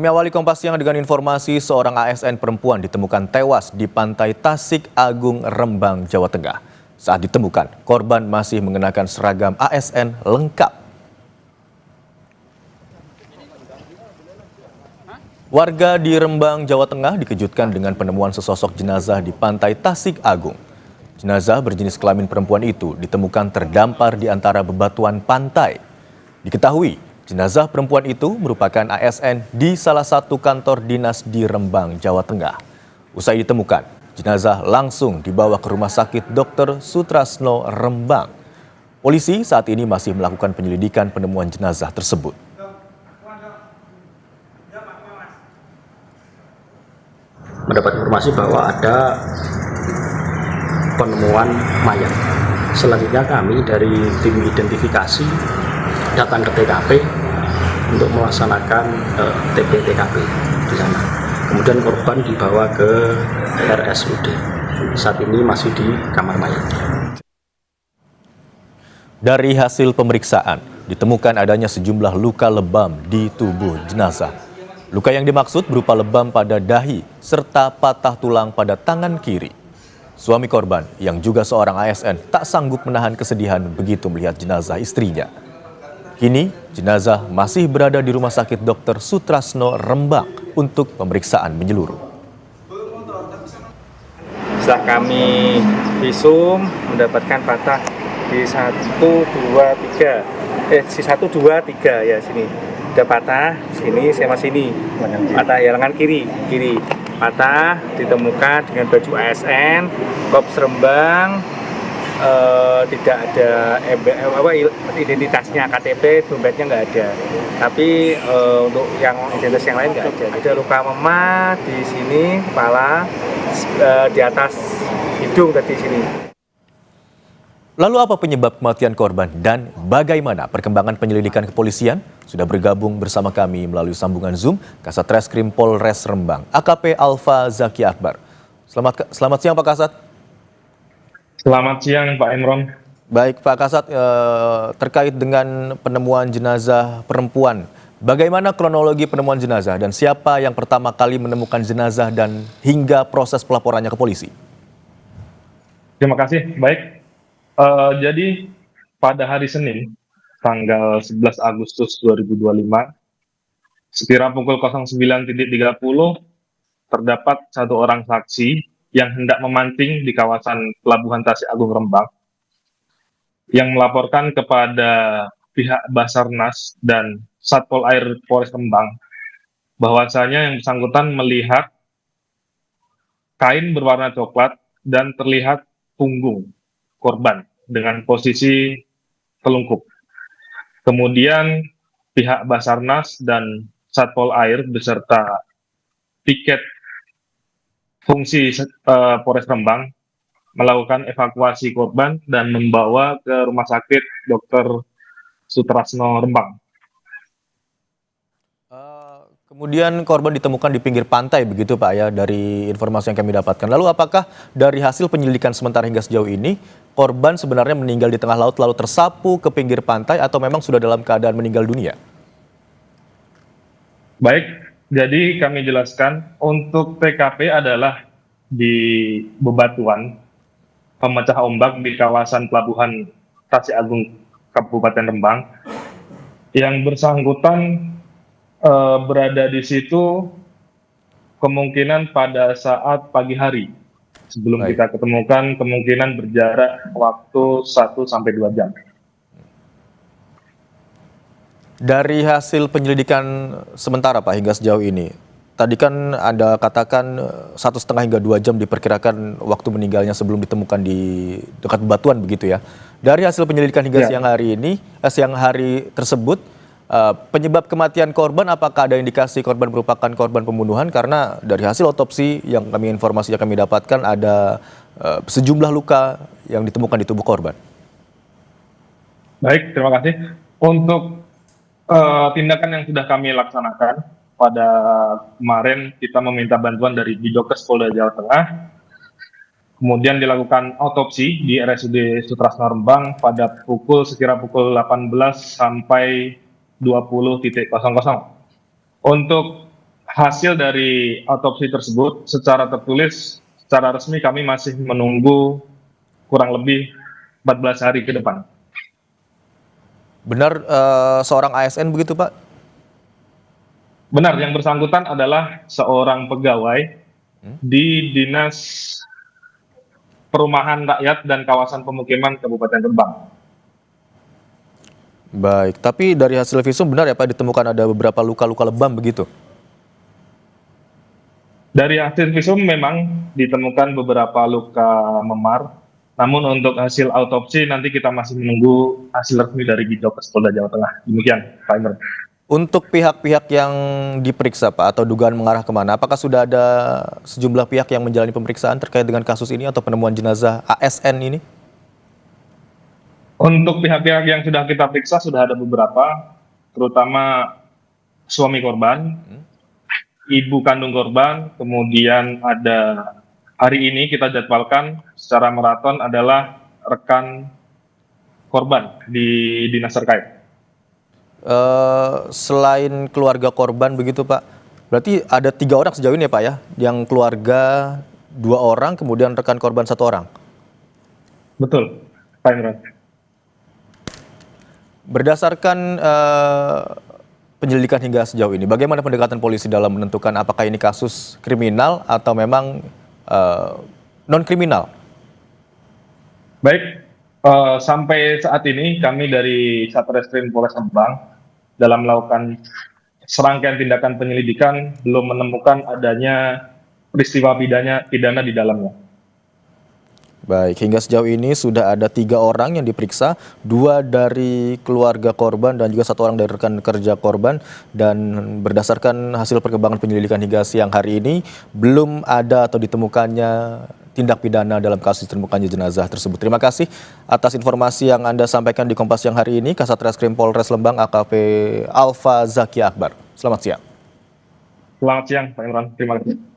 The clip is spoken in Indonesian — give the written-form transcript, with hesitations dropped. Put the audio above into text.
Kami awali Kompas Siang dengan informasi seorang ASN perempuan ditemukan tewas di pantai Tasik Agung, Rembang, Jawa Tengah. Saat ditemukan, korban masih mengenakan seragam ASN lengkap. Warga di Rembang, Jawa Tengah dikejutkan dengan penemuan sesosok jenazah di pantai Tasik Agung. Jenazah berjenis kelamin perempuan itu ditemukan terdampar di antara bebatuan pantai. Diketahui, jenazah perempuan itu merupakan ASN di salah satu kantor dinas di Rembang, Jawa Tengah. Usai ditemukan, jenazah langsung dibawa ke Rumah Sakit Dr. Sutrasno Rembang. Polisi saat ini masih melakukan penyelidikan penemuan jenazah tersebut. Mendapat informasi bahwa ada penemuan mayat. Selanjutnya kami dari tim identifikasi datang ke TKP untuk melaksanakan TP-TKP di sana. Kemudian korban dibawa ke RSUD. Saat ini masih di kamar mayat. Dari hasil pemeriksaan, ditemukan adanya sejumlah luka lebam di tubuh jenazah. Luka yang dimaksud berupa lebam pada dahi serta patah tulang pada tangan kiri. Suami korban yang juga seorang ASN tak sanggup menahan kesedihan begitu melihat jenazah istrinya. Kini, jenazah masih berada di Rumah Sakit Dr. Sutrasno Rembang untuk pemeriksaan menyeluruh. Setelah kami visum mendapatkan patah di 1, 2, 3. Si 1, 2, 3 ya sini. Ada patah sini sama sini. Patah ya lengan kiri. Patah ditemukan dengan baju ASN, Korps Rembang. Tidak ada identitasnya, KTP, dompetnya nggak ada. Tapi untuk yang identitas yang lain nggak ada. Ada luka memar di sini, kepala, di atas hidung tadi sini. Lalu apa penyebab kematian korban dan bagaimana perkembangan penyelidikan kepolisian? Sudah bergabung bersama kami melalui sambungan Zoom Kasat Reskrim Polres Rembang, AKP Alfa Zaki Akbar. Selamat siang Pak Kasat. Selamat siang Pak Imron. Baik Pak Kasat, terkait dengan penemuan jenazah perempuan, bagaimana kronologi penemuan jenazah dan siapa yang pertama kali menemukan jenazah dan hingga proses pelaporannya ke polisi? Terima kasih. Baik, jadi pada hari Senin, tanggal 11 Agustus 2025, sekira pukul 09.30, terdapat satu orang saksi yang hendak memancing di kawasan Pelabuhan Tasik Agung Rembang yang melaporkan kepada pihak Basarnas dan Satpol Air Polres Rembang bahwasanya yang bersangkutan melihat kain berwarna coklat dan terlihat punggung korban dengan posisi telungkup. Kemudian pihak Basarnas dan Satpol Air beserta piket fungsi Polres Rembang melakukan evakuasi korban dan membawa ke Rumah Sakit Dr. Sutrasno Rembang. Kemudian korban ditemukan di pinggir pantai begitu Pak ya, dari informasi yang kami dapatkan. Lalu apakah dari hasil penyelidikan sementara hingga sejauh ini korban sebenarnya meninggal di tengah laut lalu tersapu ke pinggir pantai atau memang sudah dalam keadaan meninggal dunia? Baik, jadi kami jelaskan untuk TKP adalah di bebatuan pemecah ombak di kawasan Pelabuhan Tasik Agung Kabupaten Rembang. Yang bersangkutan berada di situ kemungkinan pada saat pagi hari. Sebelum kita ketemukan, kemungkinan berjarak waktu 1-2 jam. Dari hasil penyelidikan sementara Pak hingga sejauh ini, tadi kan Anda katakan 1,5 hingga 2 jam diperkirakan waktu meninggalnya sebelum ditemukan di dekat bebatuan begitu ya. Dari hasil penyelidikan hingga siang hari tersebut, penyebab kematian korban, apakah ada indikasi korban merupakan korban pembunuhan? Karena dari hasil otopsi yang kami dapatkan ada sejumlah luka yang ditemukan di tubuh korban. Baik, terima kasih. Untuk tindakan yang sudah kami laksanakan pada kemarin, kita meminta bantuan dari Bidokes Polda Jawa Tengah. Kemudian dilakukan autopsi di RSUD Sutrasno Rembang pada sekira pukul 18 sampai 20.00. Untuk hasil dari autopsi tersebut secara tertulis, secara resmi kami masih menunggu kurang lebih 14 hari ke depan. Benar seorang ASN begitu Pak? Benar, yang bersangkutan adalah seorang pegawai di Dinas Perumahan Rakyat dan Kawasan Pemukiman Kabupaten Rembang. Baik, tapi dari hasil visum benar ya Pak ditemukan ada beberapa luka-luka lebam begitu? Dari hasil visum memang ditemukan beberapa luka memar, namun untuk hasil autopsi nanti kita masih menunggu hasil resmi dari Bidokes Polda Jawa Tengah. Demikian, Pak Imran. Untuk pihak-pihak yang diperiksa Pak atau dugaan mengarah kemana, apakah sudah ada sejumlah pihak yang menjalani pemeriksaan terkait dengan kasus ini atau penemuan jenazah ASN ini? Untuk pihak-pihak yang sudah kita periksa sudah ada beberapa, terutama suami korban, ibu kandung korban, kemudian ada hari ini kita jadwalkan secara maraton adalah rekan korban di dinas terkait. Selain keluarga korban begitu Pak, berarti ada 3 orang sejauh ini ya Pak ya, yang keluarga 2 orang, kemudian rekan korban 1 orang? Betul, Pak Imran. Berdasarkan penyelidikan hingga sejauh ini, bagaimana pendekatan polisi dalam menentukan apakah ini kasus kriminal atau memang non-kriminal? Baik, sampai saat ini kami dari Satreskrim Polres Rembang dalam melakukan serangkaian tindakan penyelidikan belum menemukan adanya peristiwa pidana di dalamnya. Baik, hingga sejauh ini sudah ada 3 orang yang diperiksa, 2 dari keluarga korban dan juga 1 orang dari rekan kerja korban. Dan berdasarkan hasil perkembangan penyelidikan hingga siang hari ini, belum ada atau ditemukannya tindak pidana dalam kasus ditemukannya jenazah tersebut. Terima kasih atas informasi yang Anda sampaikan di Kompas Siang hari ini, Kasat Reskrim Polres Lembang AKP Alfa Zaki Akbar. Selamat siang. Selamat siang, Pak Imran. Terima kasih.